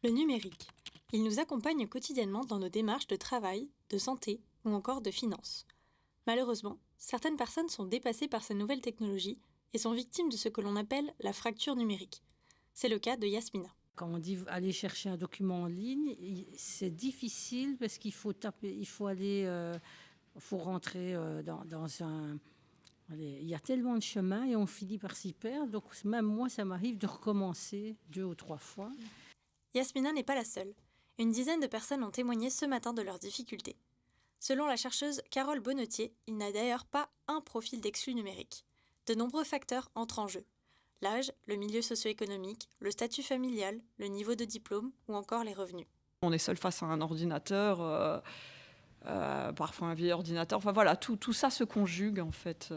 Le numérique. Il nous accompagne quotidiennement dans nos démarches de travail, de santé ou encore de finances. Malheureusement, certaines personnes sont dépassées par ces nouvelles technologies et sont victimes de ce que l'on appelle la fracture numérique. C'est le cas de Yasmina. Quand on dit aller chercher un document en ligne, c'est difficile parce qu'il faut taper, il faut aller, faut rentrer dans un. Allez, il y a tellement de chemins et on finit par s'y perdre. Donc même moi, ça m'arrive de recommencer 2 ou 3 fois. Yasmina n'est pas la seule. Une dizaine de personnes ont témoigné ce matin de leurs difficultés. Selon la chercheuse Carole Bonnetier, il n'a d'ailleurs pas un profil d'exclus numérique. De nombreux facteurs entrent en jeu. L'âge, le milieu socio-économique, le statut familial, le niveau de diplôme ou encore les revenus. On est seul face à un ordinateur, parfois un vieil ordinateur. Enfin voilà, tout ça se conjugue en fait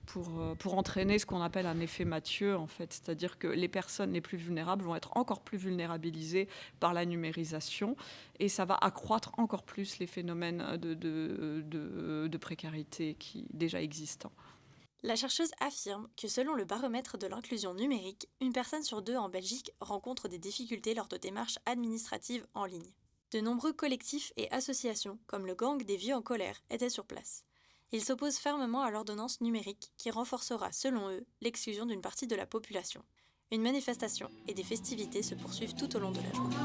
pour entraîner ce qu'on appelle un effet Mathieu en fait. C'est-à-dire que les personnes les plus vulnérables vont être encore plus vulnérabilisées par la numérisation et ça va accroître encore plus les phénomènes de précarité qui déjà existants. La chercheuse affirme que selon le baromètre de l'inclusion numérique, une personne sur deux en Belgique rencontre des difficultés lors de démarches administratives en ligne. De nombreux collectifs et associations, comme le Gang des Vieux en colère, étaient sur place. Ils s'opposent fermement à l'ordonnance numérique qui renforcera, selon eux, l'exclusion d'une partie de la population. Une manifestation et des festivités se poursuivent tout au long de la journée.